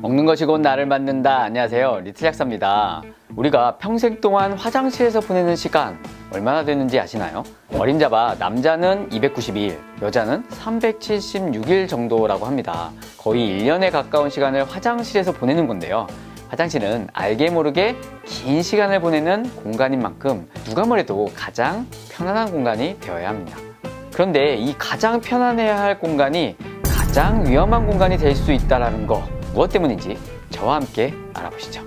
먹는 것이 곧 나를 만든다. 안녕하세요, 리틀약사입니다. 우리가 평생 동안 화장실에서 보내는 시간 얼마나 되는지 아시나요? 어림잡아 남자는 292일, 여자는 376일 정도라고 합니다. 거의 1년에 가까운 시간을 화장실에서 보내는 건데요. 화장실은 알게 모르게 긴 시간을 보내는 공간인 만큼 누가 뭐래도 가장 편안한 공간이 되어야 합니다. 그런데 이 가장 편안해야 할 공간이 가장 위험한 공간이 될 수 있다는 거, 무엇 때문인지 저와 함께 알아보시죠.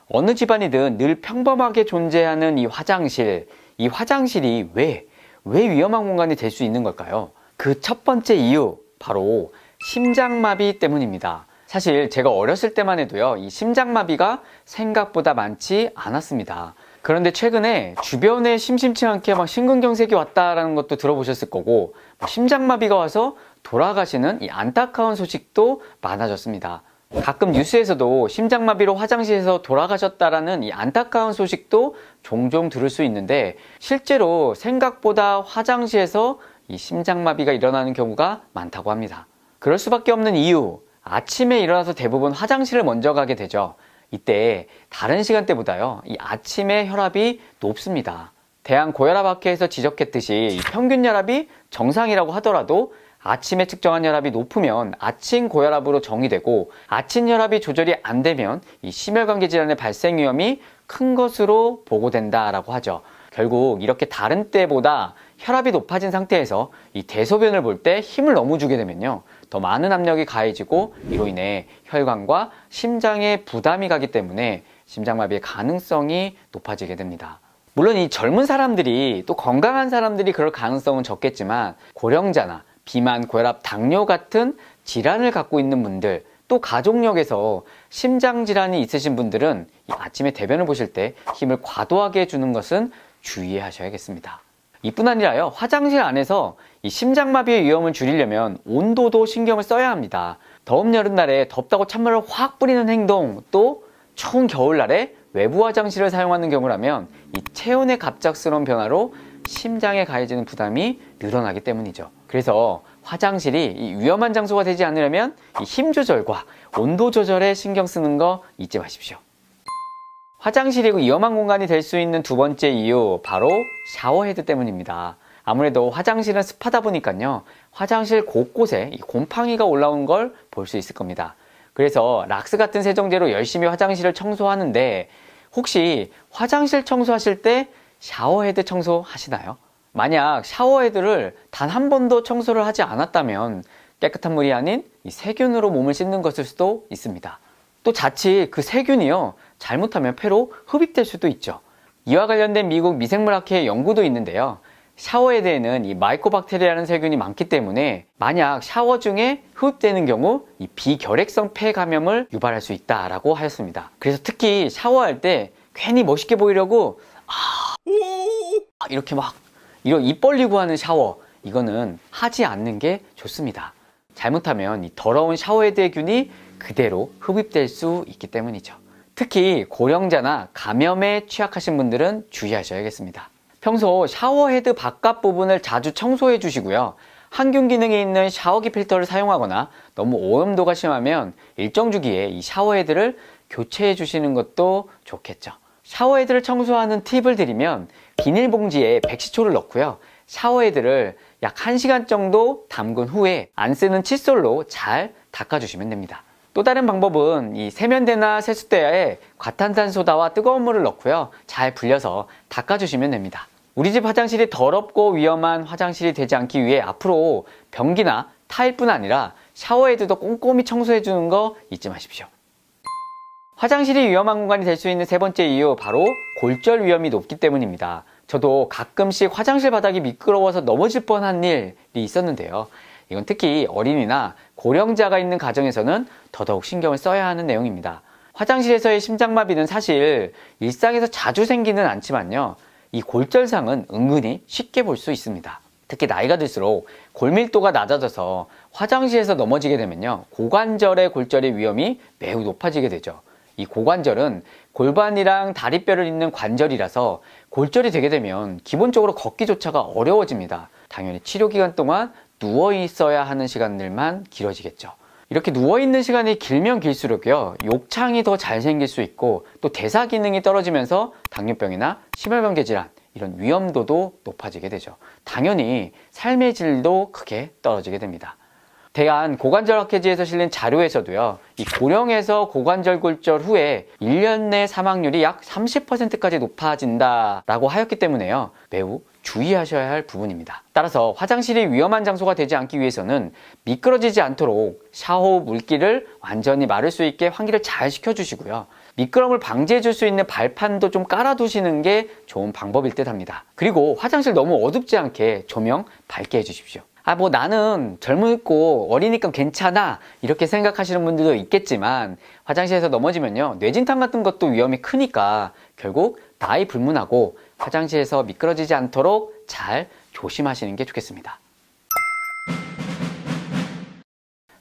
어느 집안이든 늘 평범하게 존재하는 이 화장실이 왜 위험한 공간이 될 수 있는 걸까요? 그 첫 번째 이유, 바로 심장마비 때문입니다. 사실 제가 어렸을 때만 해도요, 이 심장마비가 생각보다 많지 않았습니다. 그런데 최근에 주변에 심심치 않게 막 심근경색이 왔다라는 것도 들어보셨을 거고, 심장마비가 와서 돌아가시는 이 안타까운 소식도 많아졌습니다. 가끔 뉴스에서도 심장마비로 화장실에서 돌아가셨다라는 이 안타까운 소식도 종종 들을 수 있는데, 실제로 생각보다 화장실에서 이 심장마비가 일어나는 경우가 많다고 합니다. 그럴 수밖에 없는 이유, 아침에 일어나서 대부분 화장실을 먼저 가게 되죠. 이때 다른 시간대보다요, 이 아침에 혈압이 높습니다. 대한고혈압학회에서 지적했듯이 평균 혈압이 정상이라고 하더라도 아침에 측정한 혈압이 높으면 아침 고혈압으로 정의되고, 아침 혈압이 조절이 안 되면 이 심혈관계 질환의 발생 위험이 큰 것으로 보고된다라고 하죠. 결국 이렇게 다른 때보다 혈압이 높아진 상태에서 이 대소변을 볼 때 힘을 너무 주게 되면요, 더 많은 압력이 가해지고 이로 인해 혈관과 심장에 부담이 가기 때문에 심장마비의 가능성이 높아지게 됩니다. 물론 이 젊은 사람들이, 또 건강한 사람들이 그럴 가능성은 적겠지만, 고령자나 비만, 고혈압, 당뇨 같은 질환을 갖고 있는 분들, 또 가족력에서 심장질환이 있으신 분들은 이 아침에 대변을 보실 때 힘을 과도하게 주는 것은 주의하셔야겠습니다. 이뿐 아니라요, 화장실 안에서 이 심장마비의 위험을 줄이려면 온도도 신경을 써야 합니다. 더운 여름날에 덥다고 찬물을 확 뿌리는 행동, 또 추운 겨울날에 외부 화장실을 사용하는 경우라면 이 체온의 갑작스러운 변화로 심장에 가해지는 부담이 늘어나기 때문이죠. 그래서 화장실이 이 위험한 장소가 되지 않으려면 이 힘 조절과 온도 조절에 신경 쓰는 거 잊지 마십시오. 화장실이 위험한 공간이 될 수 있는 두 번째 이유, 바로 샤워헤드 때문입니다. 아무래도 화장실은 습하다 보니까요, 화장실 곳곳에 이 곰팡이가 올라온 걸 볼 수 있을 겁니다. 그래서 락스 같은 세정제로 열심히 화장실을 청소하는데, 혹시 화장실 청소하실 때 샤워헤드 청소하시나요? 만약 샤워헤드를 단 한 번도 청소를 하지 않았다면 깨끗한 물이 아닌 이 세균으로 몸을 씻는 것일 수도 있습니다. 또 자칫 그 세균이요, 잘못하면 폐로 흡입될 수도 있죠. 이와 관련된 미국 미생물학회의 연구도 있는데요, 샤워헤드에는 이 마이코박테리아라는 세균이 많기 때문에 만약 샤워 중에 흡입되는 경우 이 비결핵성 폐 감염을 유발할 수 있다라고 하였습니다. 그래서 특히 샤워할 때 괜히 멋있게 보이려고 이렇게 막 입 벌리고 하는 샤워, 이거는 하지 않는 게 좋습니다. 잘못하면 이 더러운 샤워헤드의 균이 그대로 흡입될 수 있기 때문이죠. 특히 고령자나 감염에 취약하신 분들은 주의하셔야겠습니다. 평소 샤워헤드 바깥 부분을 자주 청소해 주시고요, 항균 기능이 있는 샤워기 필터를 사용하거나 너무 오염도가 심하면 일정 주기에 이 샤워헤드를 교체해 주시는 것도 좋겠죠. 샤워헤드를 청소하는 팁을 드리면, 비닐봉지에 백시초를 넣고요, 샤워헤드를 약 1시간 정도 담근 후에 안 쓰는 칫솔로 잘 닦아주시면 됩니다. 또 다른 방법은 이 세면대나 세숫대에 과탄산소다와 뜨거운 물을 넣고요, 잘 불려서 닦아주시면 됩니다. 우리 집 화장실이 더럽고 위험한 화장실이 되지 않기 위해 앞으로 변기나 타일뿐 아니라 샤워헤드도 꼼꼼히 청소해주는 거 잊지 마십시오. 화장실이 위험한 공간이 될 수 있는 세 번째 이유, 바로 골절 위험이 높기 때문입니다. 저도 가끔씩 화장실 바닥이 미끄러워서 넘어질 뻔한 일이 있었는데요, 이건 특히 어린이나 고령자가 있는 가정에서는 더더욱 신경을 써야 하는 내용입니다. 화장실에서의 심장마비는 사실 일상에서 자주 생기는 않지만요, 이 골절상은 은근히 쉽게 볼 수 있습니다. 특히 나이가 들수록 골밀도가 낮아져서 화장실에서 넘어지게 되면요, 고관절의 골절의 위험이 매우 높아지게 되죠. 이 고관절은 골반이랑 다리뼈를 잇는 관절이라서 골절이 되게 되면 기본적으로 걷기조차가 어려워집니다. 당연히 치료 기간 동안 누워 있어야 하는 시간들만 길어지겠죠. 이렇게 누워있는 시간이 길면 길수록요, 욕창이 더 잘 생길 수 있고 또 대사 기능이 떨어지면서 당뇨병이나 심혈관계 질환 이런 위험도도 높아지게 되죠. 당연히 삶의 질도 크게 떨어지게 됩니다. 대한고관절학회지에서 실린 자료에서도요, 이 고령에서 고관절 골절 후에 1년 내 사망률이 약 30%까지 높아진다라고 하였기 때문에요, 매우 주의하셔야 할 부분입니다. 따라서 화장실이 위험한 장소가 되지 않기 위해서는 미끄러지지 않도록 샤워 후 물기를 완전히 마를 수 있게 환기를 잘 시켜주시고요. 미끄럼을 방지해 줄 수 있는 발판도 좀 깔아두시는 게 좋은 방법일 듯 합니다. 그리고 화장실 너무 어둡지 않게 조명 밝게 해주십시오. 뭐 나는 젊고 어리니까 괜찮아 이렇게 생각하시는 분들도 있겠지만 화장실에서 넘어지면요, 뇌진탕 같은 것도 위험이 크니까 결국 나이 불문하고 화장실에서 미끄러지지 않도록 잘 조심하시는 게 좋겠습니다.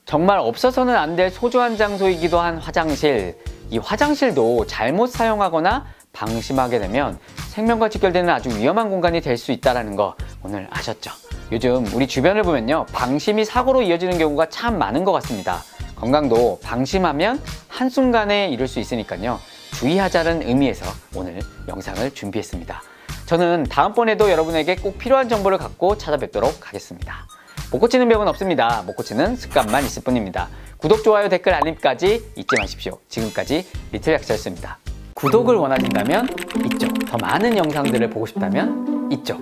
정말 없어서는 안 될 소중한 장소이기도 한 화장실. 이 화장실도 잘못 사용하거나 방심하게 되면 생명과 직결되는 아주 위험한 공간이 될 수 있다는 거 오늘 아셨죠? 요즘 우리 주변을 보면요, 방심이 사고로 이어지는 경우가 참 많은 것 같습니다. 건강도 방심하면 한순간에 이룰 수 있으니까요, 주의하자는 의미에서 오늘 영상을 준비했습니다. 저는 다음번에도 여러분에게 꼭 필요한 정보를 갖고 찾아뵙도록 하겠습니다. 못 고치는 병은 없습니다. 못 고치는 습관만 있을 뿐입니다. 구독, 좋아요, 댓글, 알림까지 잊지 마십시오. 지금까지 리틀 약사였습니다. 구독을 원하신다면 이쪽, 더 많은 영상들을 보고 싶다면 이쪽,